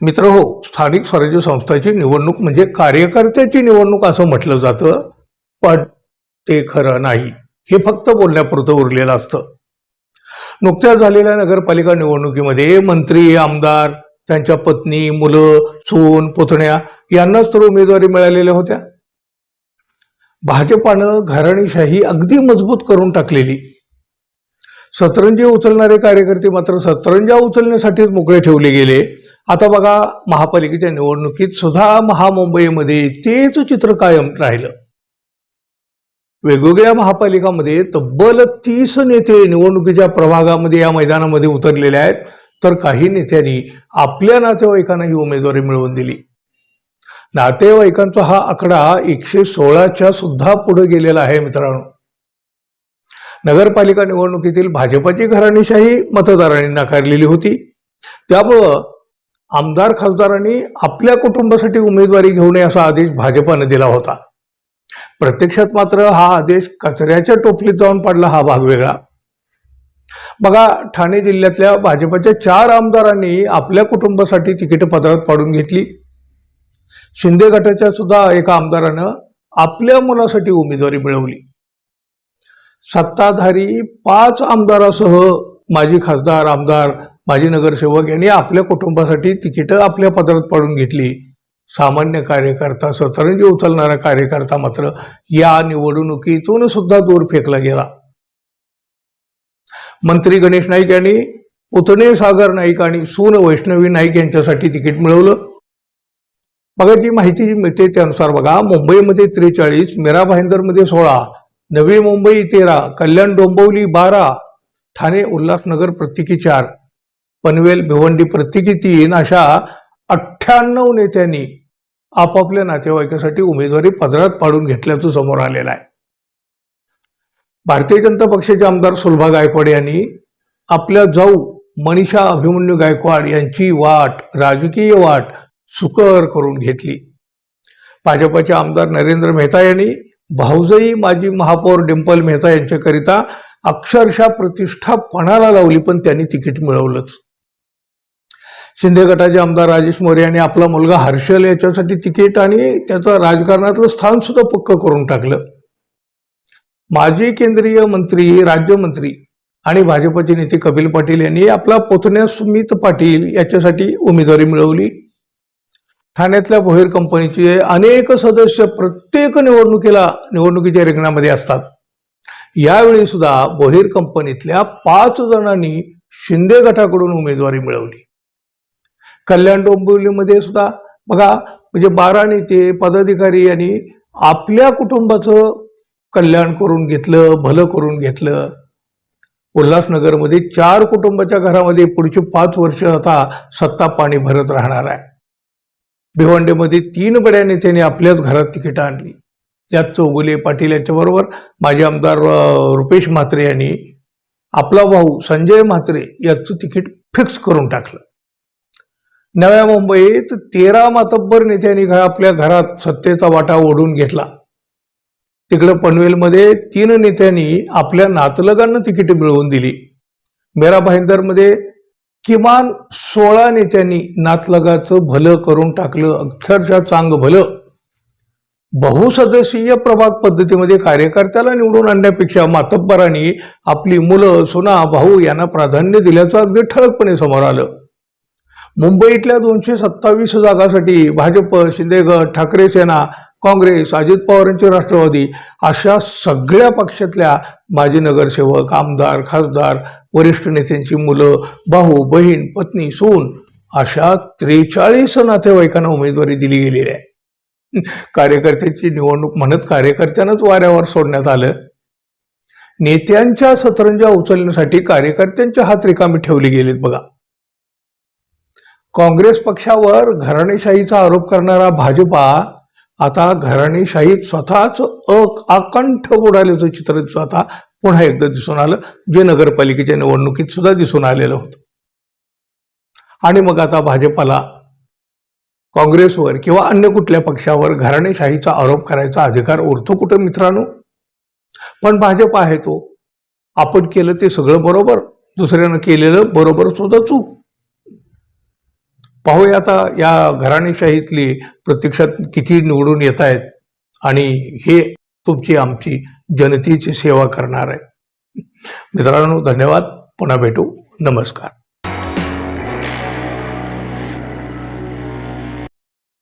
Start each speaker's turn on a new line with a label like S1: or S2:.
S1: मित्रहो, स्थानिक स्वराज्य संस्थांची निवडणूक म्हणजे कार्यकर्त्याची निवडणूक असं म्हटलं जातं, पण ते खरं नाही. हे फक्त बोलण्यापुरतं उरलेलं असतं. नुकत्याच झालेल्या नगरपालिका निवडणुकीमध्ये मंत्री, आमदार, त्यांच्या पत्नी, मुलं, सून, पुतण्या यांनाच तर उमेदवारी मिळालेल्या होत्या. भाजपानं घराणेशाही अगदी मजबूत करून टाकलेली. सतरंजी उचलणारे कार्यकर्ते मात्र सतरंजा उचलण्यासाठीच मोकळे ठेवले गेले. आता बघा, महापालिकेच्या निवडणुकीत सुद्धा महामुंबईमध्ये तेच चित्र कायम राहिलं. वेगवेगळ्या महापालिकांमध्ये तब्बल 30 नेते निवडणुकीच्या प्रभागामध्ये या मैदानामध्ये उतरलेले आहेत, तर काही नेत्यांनी आपल्या नातेवाईकांना ही उमेदवारी मिळवून दिली. नातेवाईकांचा हा आकडा 116च्या सुद्धा पुढे गेलेला आहे. मित्रांनो, नगरपालिका निवडणुकीतील भाजपाची घराणेशाही मतदारांनी नाकारलेली होती. त्यामुळं आमदार खासदारांनी आपल्या कुटुंबासाठी उमेदवारी घेऊ नये असा आदेश भाजपानं दिला होता. प्रत्यक्षात मात्र हा आदेश कचऱ्याच्या टोपलीत जाऊन पडला. हा भाग वेगळा. बघा, ठाणे जिल्ह्यातल्या भाजपाच्या 4 आमदारांनी आपल्या कुटुंबासाठी तिकीट पदरात पाडून घेतली. शिंदे गटाच्या सुद्धा एका आमदारानं आपल्या मुलासाठी उमेदवारी मिळवली. सत्ताधारी 5 आमदारासह माजी खासदार, आमदार, माजी नगरसेवक यांनी आपल्या कुटुंबासाठी तिकीटं आपल्या पदरात पाडून घेतली. सामान्य कार्यकर्ता, सतरंजी उचलणारा कार्यकर्ता मात्र या निवडणुकीतून सुद्धा दूर फेकला गेला. मंत्री गणेश नाईक यांनी पुतणे सागर नाईक आणि सून वैष्णवी नाईक यांच्यासाठी तिकीट मिळवलं. बघा, जी माहिती जी मिळते त्यानुसार बघा, मुंबईमध्ये 43, मीरा भाईंदरमध्ये 16, नवी मुंबई 13, कल्याण डोंबिवली 12, ठाणे उल्हासनगर प्रत्येकी 4, पनवेल भिवंडी प्रत्येकी 3 अशा 98 नेत्यांनी आपापल्या नातेवाईकासाठी उमेदवारी पदरात पाडून घेतल्याचं समोर आलेलं आहे. भारतीय जनता पक्षाचे आमदार सुलभा गायकवाड यांनी आपल्या जाऊ मनीषा अभिमन्यू गायकवाड यांची राजकीय वाट सुकर करून घेतली. भाजपाचे आमदार नरेंद्र मेहता यांनी भाऊजाई माजी महापौर डिंपल मेहता यांच्याकरिता अक्षरशः प्रतिष्ठा पणाला लावली, पण त्यांनी तिकीट मिळवलंच. शिंदे गटाचे आमदार राजेश मोरे यांनी आपला मुलगा हर्षल याच्यासाठी तिकीट आणि त्याचं राजकारणातलं स्थान सुद्धा पक्क करून टाकलं. माजी केंद्रीय मंत्री, राज्यमंत्री आणि भाजपचे नेते कपिल पाटील यांनी आपला पुतण्या सुमित पाटील याच्यासाठी उमेदवारी मिळवली. ठाण्यातल्या भोईर कंपनीचे अनेक सदस्य प्रत्येक निवडणुकीच्या रिंगणामध्ये असतात. यावेळी सुद्धा भोईर कंपनीतल्या 5 जणांनी शिंदे गटाकडून उमेदवारी मिळवली. कल्याण डोंबिवलीमध्ये सुद्धा बघा, म्हणजे 12 नेते, पदाधिकारी यांनी आपल्या कुटुंबाचं कल्याण करून घेतलं, भलं करून घेतलं. उल्हासनगरमध्ये 4 कुटुंबाच्या घरामध्ये पुढची 5 वर्ष आता सत्ता पाणी भरत राहणार आहे. भिवंडीमध्ये 3 बड्या नेत्यांनी आपल्याच घरात तिकीट आणली. त्यात चौगुले पाटील यांच्याबरोबर माजी आमदार रुपेश म्हात्रे यांनी आपला भाऊ संजय म्हात्रे याचं तिकीट फिक्स करून टाकलं. नव्या मुंबईत 13 मातब्बर नेत्यांनी आपल्या घरात सत्तेचा वाटा ओढून घेतला. तिकडं पनवेलमध्ये 3 नेत्यांनी आपल्या नातलगांना तिकीट मिळवून दिली. मीरा भाईंदरमध्ये किमान 16 नेत्यांनी नातलगाचं भलं करून टाकलं, अक्षरशः चांग भलं. बहुसदस्यीय प्रभाग पद्धतीमध्ये कार्यकर्त्याला निवडून आणण्यापेक्षा मातब्बरांनी आपली मुलं, सुना, भाऊ यांना प्राधान्य दिल्याचं अगदी ठळकपणे समोर आलं. मुंबईतल्या 227 जागांसाठी भाजप, शिंदे गट, ठाकरे सेना, काँग्रेस, अजित पवारांचे राष्ट्रवादी अशा सगळ्या पक्षातल्या माजी नगरसेवक, आमदार, खासदार, वरिष्ठ नेत्यांची मुलं, भाऊ, बहीण, पत्नी, सून अशा 43 नातेवाईकांना उमेदवारी दिली गेलेली आहे. कार्यकर्त्याची निवडणूक म्हणत कार्यकर्त्यांनाच वाऱ्यावर सोडण्यात आलं. नेत्यांच्या सतरंजा उचलण्यासाठी कार्यकर्त्यांचे हात रिकामे ठेवले गेलेत. बघा, काँग्रेस पक्षावर घराणेशाहीचा आरोप करणारा भाजपा आता घराणेशाहीत स्वतःच अकंठ बुडाल्याचं चित्र स्वतः पुन्हा एकदा दिसून आलं, जे नगरपालिकेच्या निवडणुकीत सुद्धा दिसून आलेलं होतं. आणि मग आता भाजपाला काँग्रेसवर किंवा अन्य कुठल्या पक्षावर घराणेशाहीचा आरोप करायचा अधिकार उरतो कुठं मित्रांनो? पण भाजप आहे तो, आपण केलं ते सगळं बरोबर, दुसऱ्यानं केलेलं बरोबर सुद्धा चूक. पाहूया आता या घराणेशाहीतली प्रत्यक्षात किती निवडून येत आहेत आणि हे तुमची आमची जनतेची सेवा करणार आहे. मित्रांनो, धन्यवाद. पुन्हा भेटू. नमस्कार.